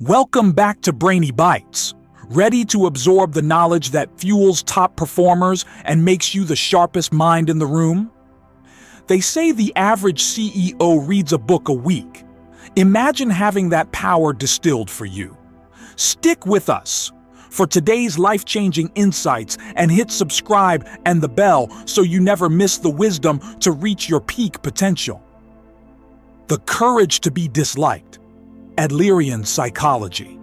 Welcome back to Brainy Bytes. Ready to absorb the knowledge that fuels top performers and makes you the sharpest mind in the room? They say the average CEO reads a book a week. Imagine having that power distilled for you. Stick with us for today's life-changing insights and hit subscribe and the bell so you never miss the wisdom to reach your peak potential. The courage to be disliked. Adlerian Psychology.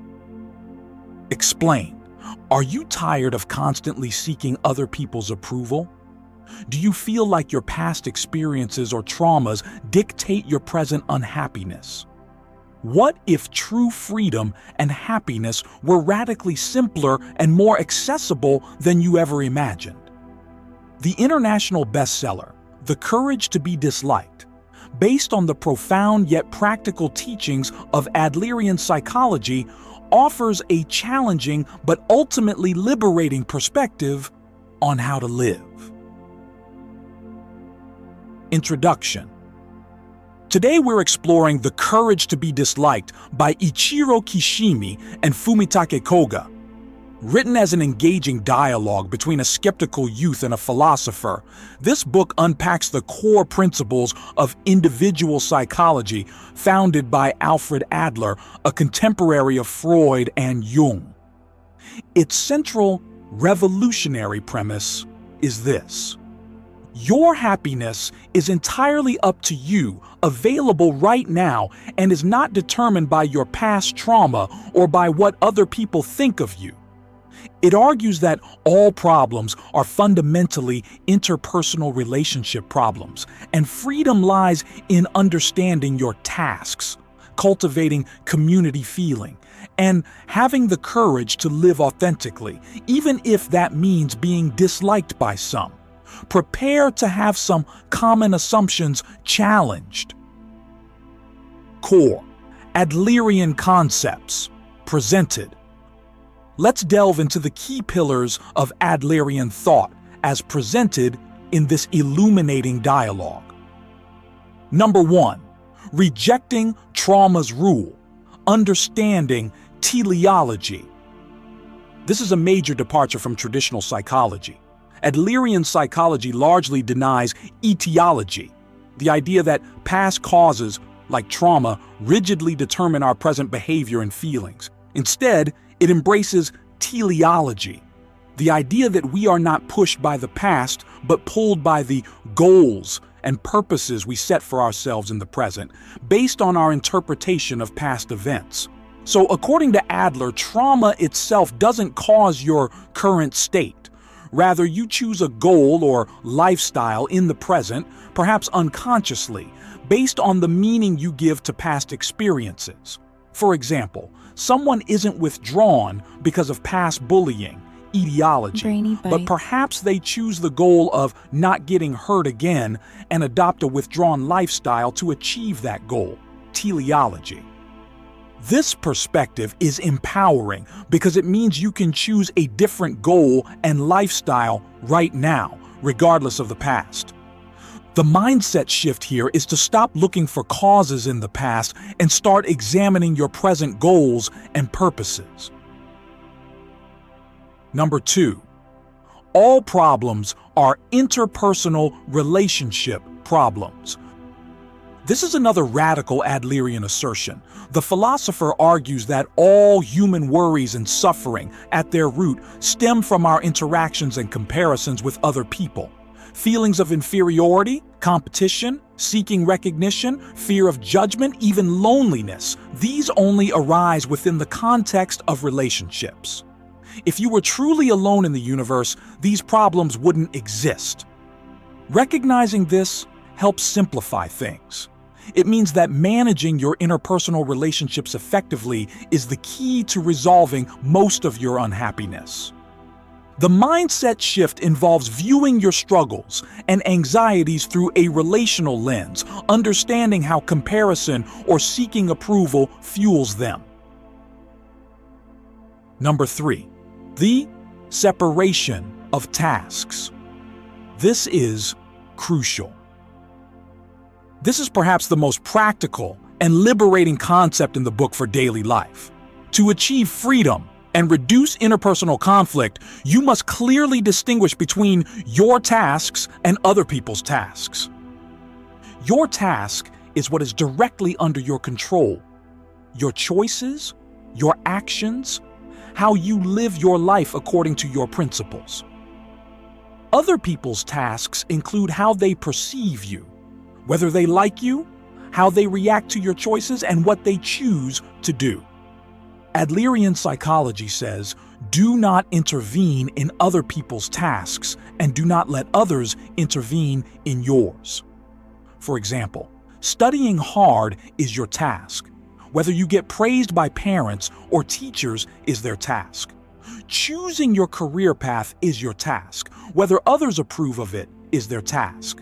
Explain. Are you tired of constantly seeking other people's approval? Do you feel like your past experiences or traumas dictate your present unhappiness? What if true freedom and happiness were radically simpler and more accessible than you ever imagined? The international bestseller, The Courage to be Disliked, based on the profound yet practical teachings of Adlerian psychology, offers a challenging but ultimately liberating perspective on how to live. Introduction. Today we're exploring The Courage to be Disliked by Ichiro Kishimi and Fumitake Koga. Written as an engaging dialogue between a skeptical youth and a philosopher, this book unpacks the core principles of individual psychology founded by Alfred Adler, a contemporary of Freud and Jung. Its central, revolutionary premise is this: your happiness is entirely up to you, available right now, and is not determined by your past trauma or by what other people think of you. It argues that all problems are fundamentally interpersonal relationship problems, and freedom lies in understanding your tasks, cultivating community feeling, and having the courage to live authentically, even if that means being disliked by some. Prepare to have some common assumptions challenged. Core Adlerian concepts presented. Let's delve into the key pillars of Adlerian thought as presented in this illuminating dialogue. Number 1. Rejecting trauma's rule. Understanding teleology. This is a major departure from traditional psychology. Adlerian psychology largely denies etiology, the idea that past causes, like trauma, rigidly determine our present behavior and feelings. Instead, it embraces teleology, the idea that we are not pushed by the past, but pulled by the goals and purposes we set for ourselves in the present, based on our interpretation of past events. So, according to Adler, trauma itself doesn't cause your current state. Rather, you choose a goal or lifestyle in the present, perhaps unconsciously, based on the meaning you give to past experiences. For example, someone isn't withdrawn because of past bullying, etiology, but perhaps they choose the goal of not getting hurt again and adopt a withdrawn lifestyle to achieve that goal, teleology. This perspective is empowering because it means you can choose a different goal and lifestyle right now, regardless of the past. The mindset shift here is to stop looking for causes in the past and start examining your present goals and purposes. Number 2. All problems are interpersonal relationship problems. This is another radical Adlerian assertion. The philosopher argues that all human worries and suffering at their root stem from our interactions and comparisons with other people. Feelings of inferiority, competition, seeking recognition, fear of judgment, even loneliness, these only arise within the context of relationships. If you were truly alone in the universe, these problems wouldn't exist. Recognizing this helps simplify things. It means that managing your interpersonal relationships effectively is the key to resolving most of your unhappiness. The mindset shift involves viewing your struggles and anxieties through a relational lens, understanding how comparison or seeking approval fuels them. Number 3. The separation of tasks. This is crucial. This is perhaps the most practical and liberating concept in the book for daily life. To achieve freedom and reduce interpersonal conflict, you must clearly distinguish between your tasks and other people's tasks. Your task is what is directly under your control. Your choices, your actions, how you live your life according to your principles. Other people's tasks include how they perceive you, whether they like you, how they react to your choices, and what they choose to do. Adlerian Psychology says, do not intervene in other people's tasks and do not let others intervene in yours. For example, studying hard is your task. Whether you get praised by parents or teachers is their task. Choosing your career path is your task. Whether others approve of it is their task.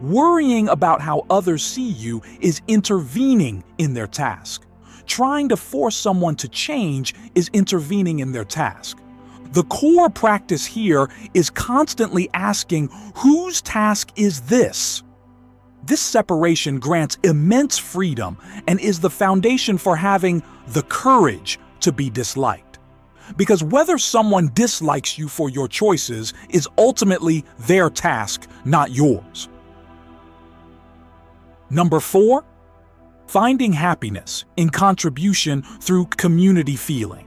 Worrying about how others see you is intervening in their task. Trying to force someone to change is intervening in their task. The core practice here is constantly asking, whose task is this? This separation grants immense freedom and is the foundation for having the courage to be disliked. Because whether someone dislikes you for your choices is ultimately their task, not yours. Number 4, finding happiness in contribution through community feeling.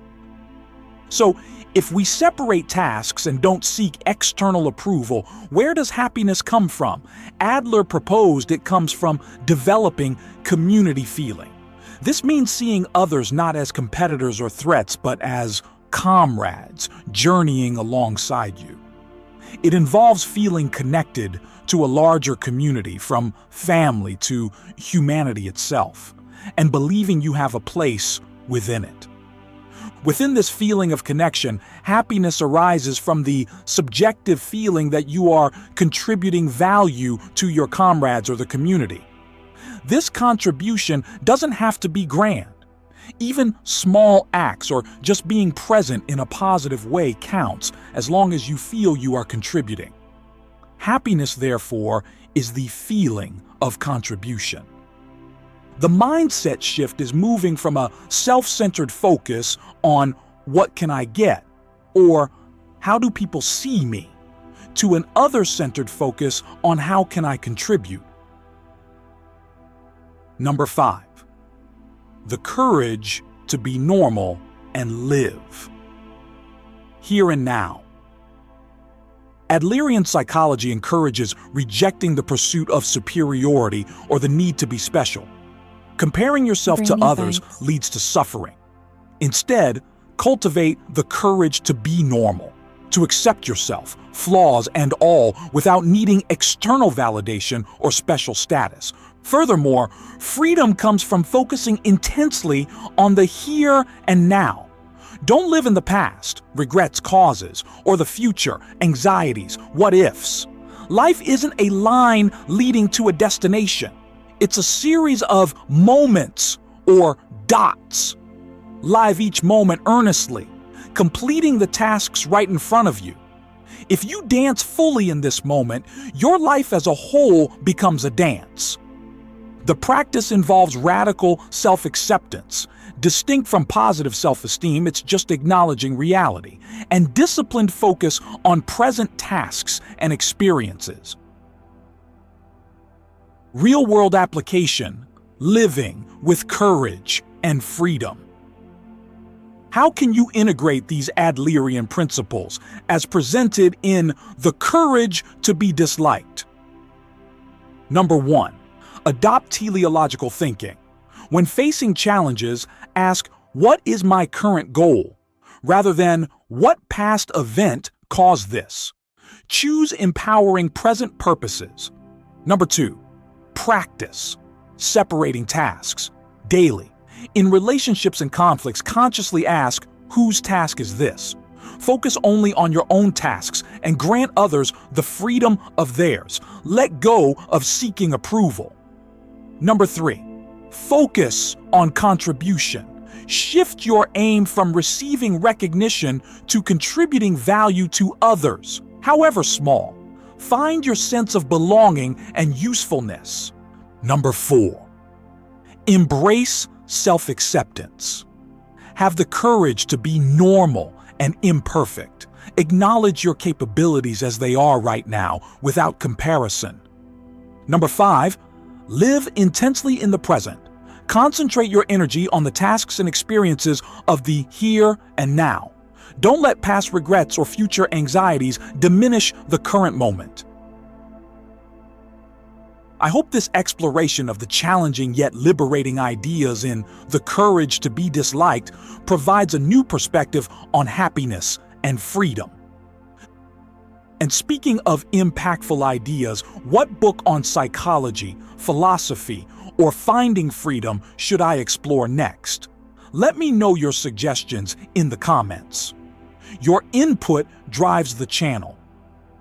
So, if we separate tasks and don't seek external approval, where does happiness come from? Adler proposed it comes from developing community feeling. This means seeing others not as competitors or threats, but as comrades journeying alongside you. It involves feeling connected to a larger community, from family to humanity itself, and believing you have a place within it. Within this feeling of connection, happiness arises from the subjective feeling that you are contributing value to your comrades or the community. This contribution doesn't have to be grand. Even small acts or just being present in a positive way counts, as long as you feel you are contributing. Happiness, therefore, is the feeling of contribution. The mindset shift is moving from a self-centered focus on what can I get or how do people see me to an other-centered focus on how can I contribute. Number 5, the courage to be normal and live here and now. Adlerian psychology encourages rejecting the pursuit of superiority or the need to be special. Comparing yourself to others leads to suffering. Instead, cultivate the courage to be normal, to accept yourself, flaws and all, without needing external validation or special status. Furthermore, freedom comes from focusing intensely on the here and now. Don't live in the past, regrets, causes, or the future, anxieties, what ifs. Life isn't a line leading to a destination. It's a series of moments or dots. Live each moment earnestly, completing the tasks right in front of you. If you dance fully in this moment, your life as a whole becomes a dance. The practice involves radical self-acceptance. Distinct from positive self-esteem, it's just acknowledging reality, and disciplined focus on present tasks and experiences. Real-world application, living with courage and freedom. How can you integrate these Adlerian principles as presented in The Courage to be Disliked? Number 1, adopt teleological thinking. When facing challenges, ask, what is my current goal? Rather than, what past event caused this? Choose empowering present purposes. Number 2, practice separating tasks daily. In relationships and conflicts, consciously ask, whose task is this? Focus only on your own tasks and grant others the freedom of theirs. Let go of seeking approval. Number 3, focus on contribution. Shift your aim from receiving recognition to contributing value to others, however small. Find your sense of belonging and usefulness. Number 4, embrace self-acceptance. Have the courage to be normal and imperfect. Acknowledge your capabilities as they are right now, without comparison. Number 5, live intensely in the present. Concentrate your energy on the tasks and experiences of the here and now. Don't let past regrets or future anxieties diminish the current moment. I hope this exploration of the challenging yet liberating ideas in The Courage to Be Disliked provides a new perspective on happiness and freedom. And speaking of impactful ideas, what book on psychology, philosophy, or finding freedom should I explore next? Let me know your suggestions in the comments. Your input drives the channel.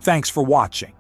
Thanks for watching.